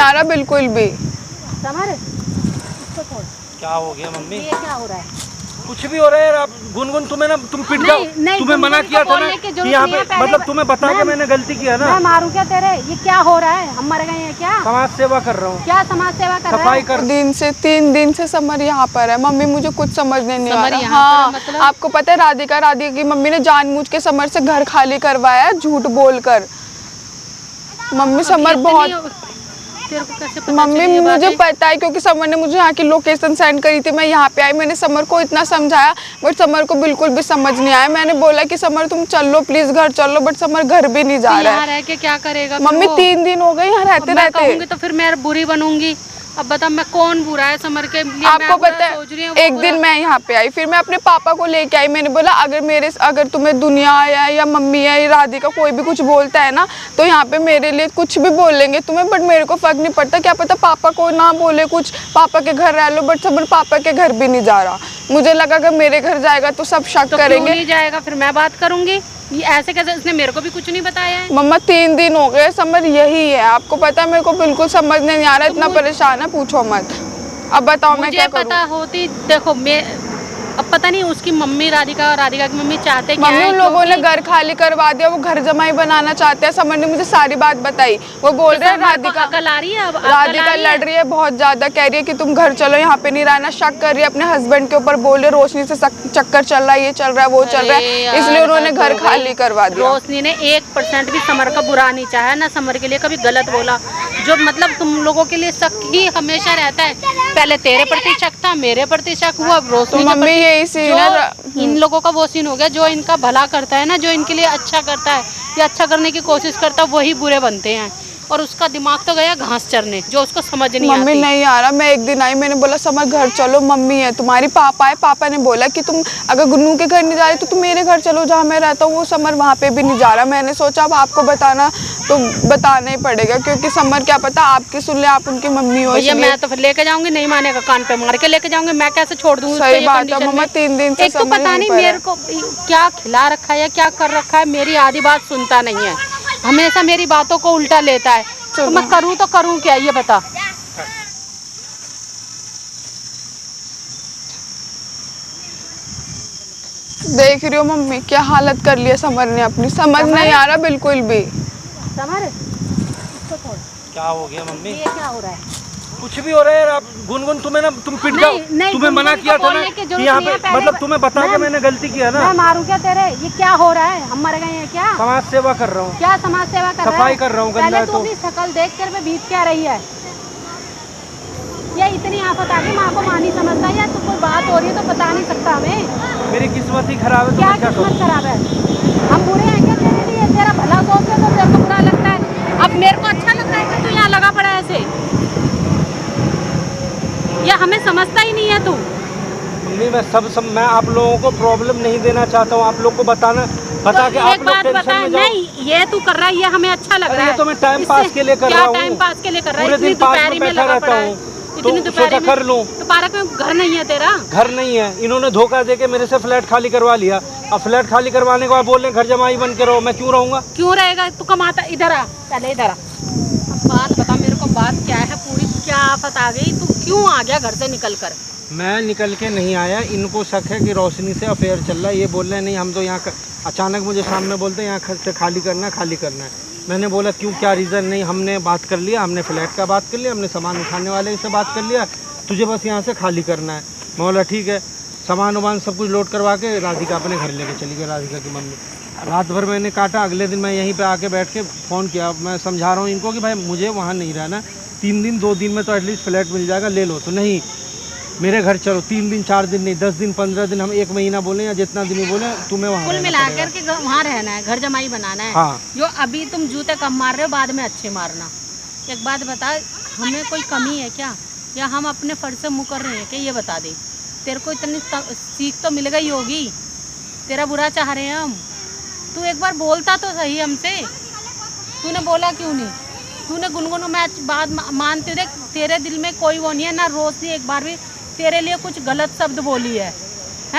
आ रहा बिल्कुल भी। समर, इसको छोड़। क्या हो गया मम्मी? ये क्या हो रहा है? कुछ भी हो रहा है यार। आप गुनगुन तुम्हें ना तुम पिट जाओ। तुम्हें मना किया था ना कि यहाँ पे मतलब तुम्हें बता के मैंने गलती किया ना। मैं मारूं क्या तेरे? ये क्या हो रहा है? हम मर गए हैं क्या? समाज सेवा कर रहा हूँ। क्या समाज सेवा कर रहा है? सफाई कर। 3 दिन से समर यहाँ पर है। मम्मी मुझे कुछ समझने नहीं आ रहा। हाँ मतलब? आपको पता है राधिका की मम्मी ने जानबूझ के समर से घर खाली करवाया झूठ बोलकर। मम्मी समर बहुत मम्मी मुझे पता है क्योंकि समर ने मुझे यहाँ की लोकेशन सेंड करी थी। मैं यहाँ पे आई, मैंने समर को इतना समझाया बट समर को बिल्कुल भी समझ नहीं आया। मैंने बोला कि समर तुम चलो प्लीज घर चलो, बट समर घर भी नहीं जा रहा है। रह के क्या करेगा मम्मी 3 दिन हो गए यहाँ रहते रहते। तो फिर मैं बुरी बनूंगी। अब बता मैं कौन बुरा है समर के लिए? आपको पता है एक दिन मैं यहाँ पे आई, फिर मैं अपने पापा को लेके आई। मैंने बोला अगर तुम्हें दुनिया या मम्मी या राधिका कोई भी कुछ बोलता है ना तो यहाँ पे मेरे लिए कुछ भी बोलेंगे तुम्हें, बट मेरे को फर्क नहीं पड़ता। क्या पता पापा को ना बोले कुछ, पापा के घर रह लो, बट समर पापा के घर भी नहीं जा रहा। मुझे लगा अगर मेरे घर जाएगा तो सब शक करेंगे। नहीं जाएगा फिर मैं बात करूंगी। ये ऐसे कैसे? इसने मेरे को भी कुछ नहीं बताया है। मम्मा 3 दिन हो गए, समर यही है। आपको पता है मेरे को बिल्कुल समझ नहीं आ रहा, इतना परेशान है पूछो मत। अब बताओ मैं क्या करूं? मुझे पता होती देखो मैं अब पता नहीं उसकी मम्मी राधिका और राधिका की मम्मी चाहते क्या मम्मी उन लोगों ने घर खाली करवा दिया, वो घर जमाई बनाना चाहते हैं। समर ने मुझे सारी बात बताई। वो बोल रहे हैं राधिका लड़ रही है बहुत ज्यादा, कह रही है कि तुम घर चलो यहाँ पे नहीं रहना, शक कर रही है अपने हस्बैंड के ऊपर, बोल रहे रोशनी से चक्कर चल रहा है, ये चल रहा है वो चल रहा है, इसलिए उन्होंने घर खाली करवा दिया। रोशनी ने 1% भी समर का बुरा नहीं चाहा ना, समर के लिए कभी गलत बोला। जो मतलब तुम लोगों के लिए शक ही हमेशा रहता है। पहले तेरे प्रति शक था, मेरे प्रति शक हुआ, रोशनी मम्मी यही सीन है। इन लोगों का वो सीन हो गया जो इनका भला करता है ना, जो इनके लिए अच्छा करता है या अच्छा करने की कोशिश करता है वही बुरे बनते हैं। और उसका दिमाग तो गया घास चरने, जो उसको समझ नहीं आती। मम्मी नहीं आ रहा। मैं एक दिन आई, मैंने बोला समर घर चलो, मम्मी है तुम्हारी, पापा है, पापा ने बोला कि तुम अगर गुन्नू के घर नहीं जा रही तो तुम मेरे घर चलो जहाँ मैं रहता हूँ। वो समर वहाँ पे भी नहीं जा रहा। मैंने सोचा अब आपको बताना तो बताना ही पड़ेगा, क्योंकि समर क्या पता आपकी सुन ले, आप उनकी मम्मी हो। मैं तो फिर लेके जाऊंगी, नहीं मानेगा कान पे मार के लेके जाऊंगी। मैं कैसे छोड़ दूंगी? सही बात है मम्मा, 3 दिन से तो पता नहीं मेरे को क्या खिला रखा है या क्या कर रखा है। मेरी आधी बात सुनता नहीं है, हमेशा मेरी बातों को उल्टा लेता है। तो मैं करूँ तो करूँ क्या, ये बता। देख रही हो मम्मी क्या हालत कर लिया समर ने अपनी, समझ नहीं आ रहा बिल्कुल भी। समर, इसको छोड़। क्या हो गया मम्मी? ये क्या हो रहा है? कुछ भी हो रहा है यार। आप गुनगुन तुम्हें ना तुम पिट जाओ। तुम्हें मना किया था ना कि यहाँ पे मतलब तुम्हें बता के मैंने गलती किया ना। मैं मारूं क्या तेरे? ये क्या हो रहा है? हम मर गए हैं क्या? समाज सेवा कर रहा हूँ। क्या समाज सेवा कर रहा है? सफाई कर रहा हूँ। पहले तू भी शकल देख कर मैं बीत क्या रही है। ये इतनी आफत आ गई, माँ को माँ नहीं समझता या तो कोई बात हो रही है तो बता नहीं सकता हमें। मेरी किस्मत ही खराब है। क्या किस्मत खराब है? हम बुरे हैं क्या तेरे लिए? तेरा भला सोचते तो तेरे को बुरा लगता है। अब मेरे को अच्छा लगता है कि तू यहाँ लगा पड़ा है ऐसे, या हमें समझता ही नहीं है तू? मम्मी मैं आप लोगों को प्रॉब्लम नहीं देना चाहता हूँ। आप लोग को बता के आप लोग टेंशन में जाओ। नहीं ये तू कर रहा है, ये हमें अच्छा लग रहा है। तो मैं टाइम पास के लिए कर रहा हूँ। टाइम पास के लिए कर रहा है? पूरे दिन पार्क में बैठा रहता हूँ तो सोचा कर लूँ। तो पार्क में घर नहीं है तेरा? घर नहीं है। इन्होंने धोखा देके मेरे से फ्लैट खाली करवा लिया। अब फ्लैट खाली करवाने के बाद बोल रहे घर जमाई बन के रहो। मैं क्यों रहूंगा? क्यों रहेगा? तू कमाता, इधर आ पहले, इधर आ। बात बता मेरे को, बात क्या है पूरी? क्या आफत आ गई? तू क्यों आ गया घर से निकल कर? मैं निकल के नहीं आया। इनको शक है कि रोशनी से अफेयर चल रहा है। ये बोल रहे हैं नहीं हम तो यहाँ अचानक मुझे सामने बोलते हैं यहाँ से खाली करना है। मैंने बोला क्यों, क्या रीज़न? नहीं हमने बात कर लिया, हमने फ्लैट का बात कर लिया, हमने सामान उठाने वाले से बात कर लिया, तुझे बस यहाँ से खाली करना है। मैं बोला ठीक है। सामान वामान सब कुछ लोड करवा के राधिका अपने घर लेके चली गई, राधिका की मम्मी। रात भर मैंने काटा। अगले दिन मैं यहीं पे आके बैठ के फ़ोन किया। मैं समझा रहा हूँ इनको कि भाई मुझे वहाँ नहीं रहना, 3 दिन 2 दिन में तो एटलीस्ट फ्लैट मिल जाएगा, ले लो। तो नहीं मेरे घर चलो। 3 दिन 4 दिन नहीं, 10 दिन 15 दिन, हम 1 महीना बोले या जितना दिन ही बोले, तुम्हें वहाँ कुल मिलाकर के वहाँ रहना है, घर जमाई बनाना है। हाँ। जो अभी तुम जूते कम मार रहे हो, बाद में अच्छे मारना। एक बात बता, हमें कोई कमी है क्या, या हम अपने फर्ज से मुकर रहे हैं क्या? ये बता दे। तेरे को इतनी सीख तो मिल गई होगी, तेरा बुरा चाह रहे हैं हम। तू एक बार बोलता तो सही हमसे, तूने बोला क्यों नहीं? तूने गुनगुन मैं बात मानती हूँ, देख तेरे दिल में कोई वो नहीं है ना। रोशनी एक बार भी तेरे लिए कुछ गलत शब्द बोली है,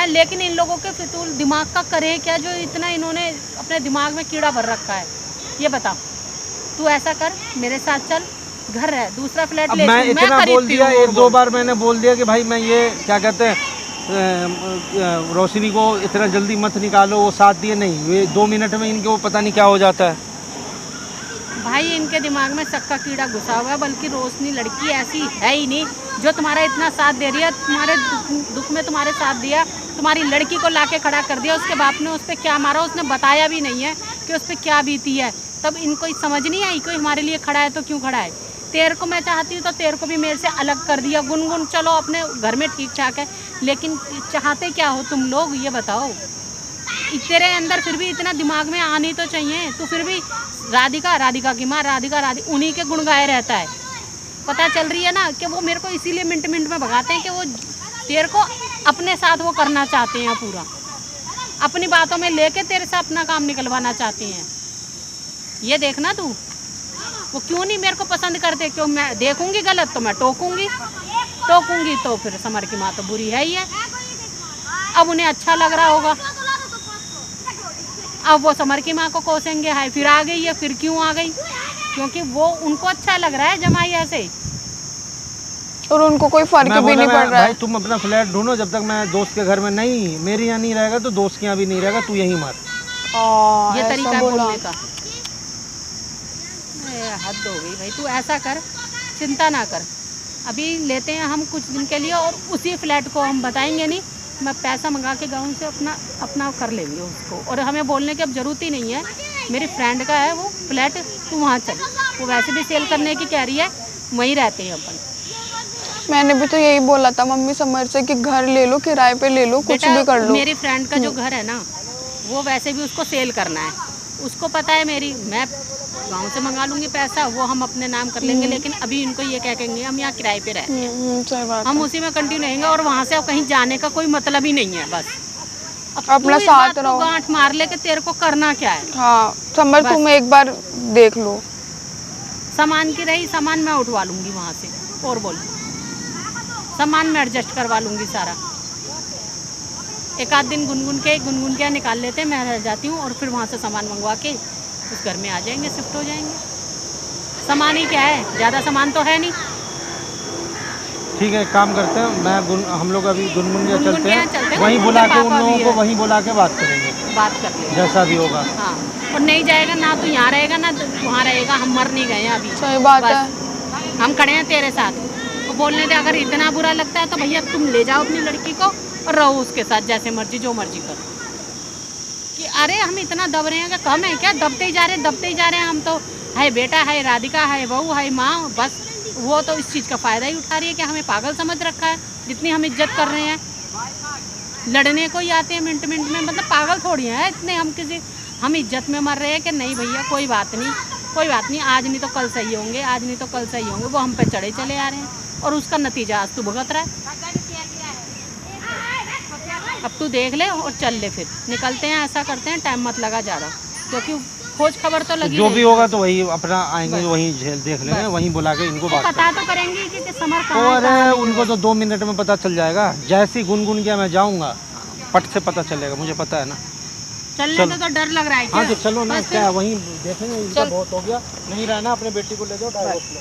लेकिन इन लोगों के फितूल दिमाग का करें क्या, जो इतना इन्होंने अपने दिमाग में कीड़ा भर रखा है? ये बता। तू ऐसा कर, मेरे साथ चल, घर है, दूसरा फ्लैट अब ले मैं मैं इतना बोल खरीदती दिया, हूँ। एक दो बार मैंने बोल दिया कि भाई मैं ये क्या कहते हैं रोशनी को इतना जल्दी मत निकालो, वो साथ दिए नहीं, वे 2 मिनट में इनके वो पता नहीं क्या हो जाता है। भाई इनके दिमाग में शक का कीड़ा घुसा हुआ है, बल्कि रोशनी लड़की ऐसी है ही नहीं जो तुम्हारा इतना साथ दे रही है, तुम्हारे दुख में तुम्हारे साथ दिया, तुम्हारी लड़की को लाके खड़ा कर दिया, उसके बाप ने उस पर क्या मारा उसने बताया भी नहीं है कि उस पर क्या बीती है, तब इनको समझ नहीं आई कोई हमारे लिए खड़ा है तो क्यों खड़ा है। तेरे को मैं चाहती हूँ तो तेरे को भी मेरे से अलग कर दिया, गुनगुन चलो अपने घर में ठीक ठाक है, लेकिन चाहते क्या हो तुम लोग ये बताओ। तेरे अंदर फिर भी इतना दिमाग में आनी तो चाहिए, तू फिर भी राधिका की माँ राधिका उन्हीं के गुण गाए रहता है। पता चल रही है ना कि वो मेरे को इसीलिए मिनट मिनट में भगाते हैं कि वो तेरे को अपने साथ वो करना चाहते हैं, पूरा अपनी बातों में लेके तेरे से अपना काम निकलवाना चाहते हैं। ये देखना तू, वो क्यों नहीं मेरे को पसंद करते, क्यों मैं देखूंगी गलत तो मैं टोकूंगी तो फिर समर की माँ तो बुरी है ही है। अब उन्हें अच्छा लग रहा होगा, अब वो समर की माँ को कोसेंगे, हाय फिर आ गई है, फिर क्यों आ गई, क्योंकि वो उनको अच्छा लग रहा है जमाई ऐसे, और उनको कोई फर्क भी नहीं पड़ रहा है। भाई तुम अपना फ्लैट ढूंढो, जब तक मैं दोस्त के घर में नहीं, मेरे यहाँ नहीं रहेगा तो दोस्त के यहाँ भी नहीं रहेगा, तू यहीं मर। ये तरीका है बोलने का, हद हो गई भाई। तू ऐसा कर, चिंता ना कर, अभी लेते हैं हम कुछ दिन के लिए और उसी फ्लैट को हम बताएंगे नहीं, मैं पैसा मंगा के गाँव से अपना कर लेंगे उसको, और हमें बोलने की अब ज़रूरत ही नहीं है। मेरी फ्रेंड का है वो फ्लैट, तू वहाँ चल, वो वैसे भी सेल करने की कह रही है, वहीं रहते हैं अपन। मैंने भी तो यही बोला था मम्मी समर से कि घर ले लो, किराए पे ले लो, कुछ भी कर लो। मेरी फ्रेंड का जो घर है ना, वो वैसे भी उसको सेल करना है, उसको पता है मेरी, मैं गांव से मंगा लूंगी पैसा, वो हम अपने नाम कर लेंगे, लेकिन अभी इनको ये क्या कहेंगे हम यहाँ किराए पे रहते हैं, सही बात हम उसी में कंटिन्यू रहेंगे, और वहाँ से अब कहीं जाने का कोई मतलब ही नहीं है। बस अब अपना तू इस साथ बात को रहो। गांठ मार ले कि तेरे को करना क्या है। हाँ समर तुम एक बार देख लो। सामान की रही, सामान मैं उठवा लूंगी वहाँ से, और बोल सामान में एडजस्ट करवा लूंगी सारा। एक आध दिन गुनगुन के निकाल लेते हैं, मैं रह जाती हूँ, और फिर वहाँ से सामान मंगवा के उस घर में आ जाएंगे, शिफ्ट हो जाएंगे। सामान ही क्या है, ज़्यादा सामान तो है नहीं। ठीक है, एक काम करते हैं, हम लोग अभी गुनगुन के गुनगुन चलते के यहाँ हैं, चलते हैं, वहीं उनके बुला के उन पापा लोगों भी को है। वहीं बुला के बात करेंगे, बात कर लेंगे जैसा भी होगा। हाँ, और नहीं जाएगा ना तो यहाँ रहेगा ना तो वहाँ रहेगा, हम मर नहीं गए हैं अभी। सही बात है, बस हम खड़े हैं तेरे साथ। तो बोलने दे, अगर इतना बुरा लगता है तो भैया तुम ले जाओ अपनी लड़की को और रहो उसके साथ, जैसे मर्जी जो मर्जी करो। कि अरे हम इतना दब रहे हैं कि कम है क्या, दबते ही जा रहे हैं हम तो। है बेटा, है राधिका, है बहू, है माँ, बस वो तो इस चीज़ का फ़ायदा ही उठा रही है कि हमें पागल समझ रखा है, जितनी हम इज्जत कर रहे हैं। लड़ने को ही आते हैं मिनट में, मतलब पागल थोड़ी हैं इतने हम इज्जत में मर रहे हैं कि नहीं भैया कोई बात नहीं, आज नहीं तो कल सही होंगे, वो हम पे चढ़े चले आ रहे हैं, और उसका नतीजा आज तू भुगत रहा है। अब तू देख ले और चल ले, फिर निकलते हैं, ऐसा करते हैं, टाइम मत लगा ज़्यादा, क्योंकि खोज खबर तो लगी। जो भी होगा तो वही अपना आएंगे, वहीं देख लेंगे, वहीं बुला के इनको बात पता तो करेंगे कि समर कहाँ और उनको तो 2 मिनट में पता चल जाएगा। जैसी गुनगुन किया मैं जाऊंगा, पट से पता चलेगा, मुझे पता है ना। चलने तो डर लग रहा है क्या? हाँ तो चलो ना, क्या वहीं देखेंगे, इनका बहुत हो गया, नहीं रहना, अपने बेटी को ले जाओ, डायवोर्स लो।